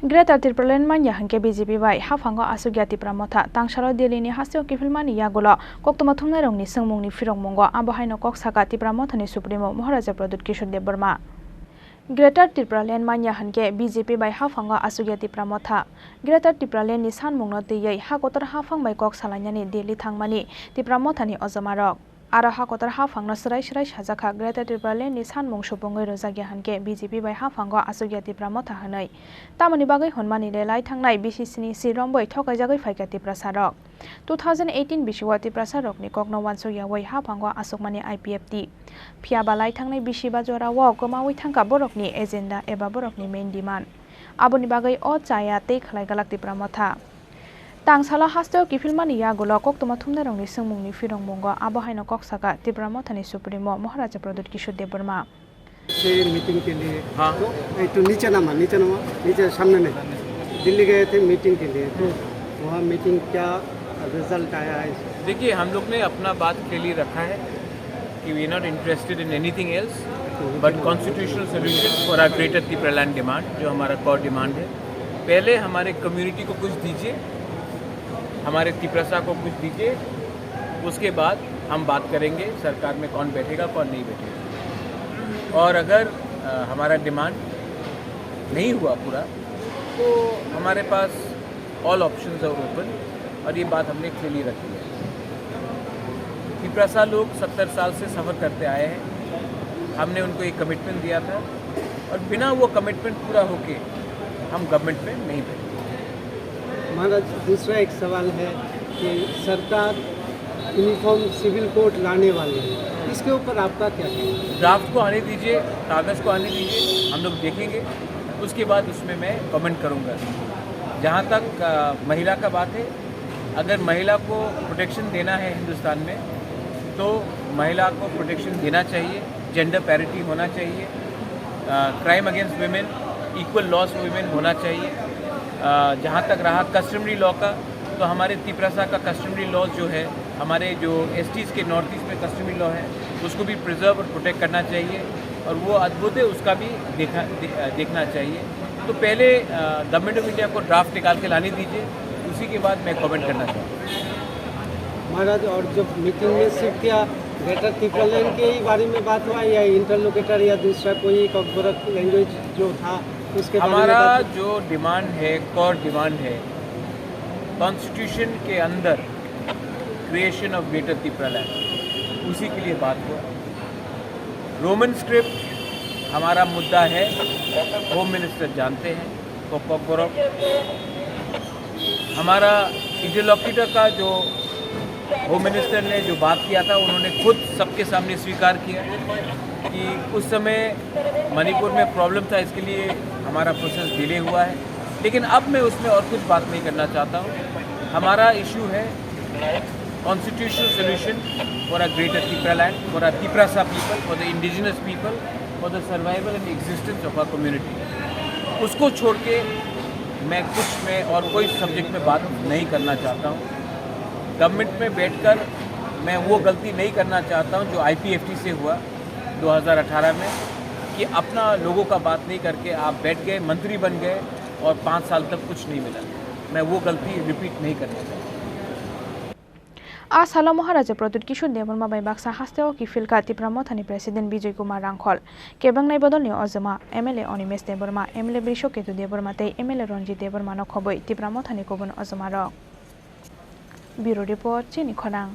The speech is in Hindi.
Greater Tirpalan manya hangke BJP bai hafango asugya tipra motha tangsalo Delhi ni hasyo kifilmani yagulo koktoma thumnai rongni singmungni firong mongo abahaino kok saka tipra mothani supremo Maharaja Pradut Kishore Dev Burma. Greater Tirpalan manya hangke BJP bai hafango asugya tipra motha Greater Tirpalan ni sanmungno tiyei hakotar hafang bai kok salanyani Delhi thangmani tipra mothani ojamarok. Ara hakotar hafangno srai sajaka Greater Tirpalan ni sanmung supongoi rojagya hangke BJP bai hafango asugya tipra motha hanai tamani bagai honmani relai thangnai BCC ni sirombai thokaijagai faika tipra sarok 2018 bisiwa tipra sarok ni kokno wansugya wai hafango asukmani IPFT phia balai thangnai bisiba jora wa komawi thangka borokni agenda eba borokni main demand aboni bagai o chaya tei khlai galak tipra motha tangsala hasteo kifilmani yagulo koktoma thumnarongni singmungni firong mongo abahaino koksaka tipra mothani supremo Maharaja Pradut Kishore Dev Burma से मीटिंग के लिए तो नीचे सामने में दिल्ली गए थे मीटिंग के लिए तो वहाँ मीटिंग क्या रिजल्ट आया है? देखिए हम लोग ने अपना बात क्लियरली रखा है कि we are not interested in anything else but constitutional solution for our greater Tipraland demand जो हमारा कोर डिमांड है। पहले हमारे कम्युनिटी को कुछ दीजिए, हमारे तिपरासा को कुछ दीजिए, उसके बाद हम बात करेंगे सरकार में कौन बैठेगा कौन नहीं बैठेगा। और अगर हमारा डिमांड नहीं हुआ पूरा तो हमारे पास ऑल ऑप्शंस आर ओपन और ये बात हमने क्लियरली रखी है। तिपरासा लोग 70 साल से सफ़र करते आए हैं, हमने उनको एक कमिटमेंट दिया था और बिना वो कमिटमेंट पूरा होके हम गवर्नमेंट में नहीं बैठे। महाराज दूसरा एक सवाल है कि सरकार यूनिफॉर्म सिविल कोड लाने वाली है, इसके ऊपर आपका क्या कहना है? ड्राफ्ट को आने दीजिए, कागज़ को आने दीजिए, हम लोग देखेंगे, उसके बाद उसमें मैं कमेंट करूंगा। जहाँ तक महिला का बात है, अगर महिला को प्रोटेक्शन देना है हिंदुस्तान में तो महिला को प्रोटेक्शन देना चाहिए, जेंडर पैरिटी होना चाहिए, crime against women equal loss women होना चाहिए। जहाँ तक रहा कस्टमरी लॉ का, तो हमारे तिपरासा का कस्टमरी लॉ जो है, हमारे जो एसटीज़ के नॉर्थ ईस्ट में कस्टमरी लॉ है उसको भी प्रिजर्व और प्रोटेक्ट करना चाहिए और वो अद्भुत है उसका भी देखना चाहिए। तो पहले गवर्नमेंट ऑफ इंडिया को ड्राफ्ट निकाल के लाने दीजिए, उसी के बाद मैं कमेंट करना चाहूँगा। महाराज और जब मीटिंग में सिर्फ क्या ग्रेटर तिपरालैंड के ही बारे में बात हुआ या इंटरलोकेटर या दूसरा कोई कॉर्पोरेट लैंग्वेज जो था उसके बारे में? हमारा जो डिमांड है, कोर डिमांड है, कॉन्स्टिट्यूशन के अंदर क्रिएशन ऑफ ग्रेटर तिपरालैंड, उसी के लिए बात हुआ। रोमन स्क्रिप्ट हमारा मुद्दा है, होम मिनिस्टर जानते हैं, कोकबोरोक। हमारा इंटरलोक्यूटर का जो होम मिनिस्टर ने जो बात किया था, उन्होंने खुद सबके सामने स्वीकार किया कि उस समय मणिपुर में प्रॉब्लम था, इसके लिए हमारा प्रोसेस डिले हुआ है। लेकिन अब मैं उसमें और कुछ बात नहीं करना चाहता हूँ। हमारा इशू है constitutional solution for a greater Tipraland, for a Tiprasa people, for the indigenous people, for the survival and existence of our community. उसको छोड़ के मैं और कोई सब्जेक्ट में बात नहीं करना चाहता हूँ। गवर्नमेंट में बैठकर मैं वो गलती नहीं करना चाहता हूँ जो IPFT से हुआ 2018 में, कि अपना लोगों का बात नहीं करके आप बैठ गए, मंत्री बन गए और 5 साल तक कुछ नहीं मिला। मैं वो गलती रिपीट नहीं करना चाहता। Asala Maharaja Pradut Kishore Dev Burma bai baksa hasteo kifilka tipra mothani President Bijoy Kumar Rangkhol kebangnai bodolni ojama MLA Onimesh Dev Burma MLA Brishoketu Dev Burma tei MLA Ranjit Dev Burma no khoboi tipra mothani kobon ojama rok. Bureau Report Chini Khorang.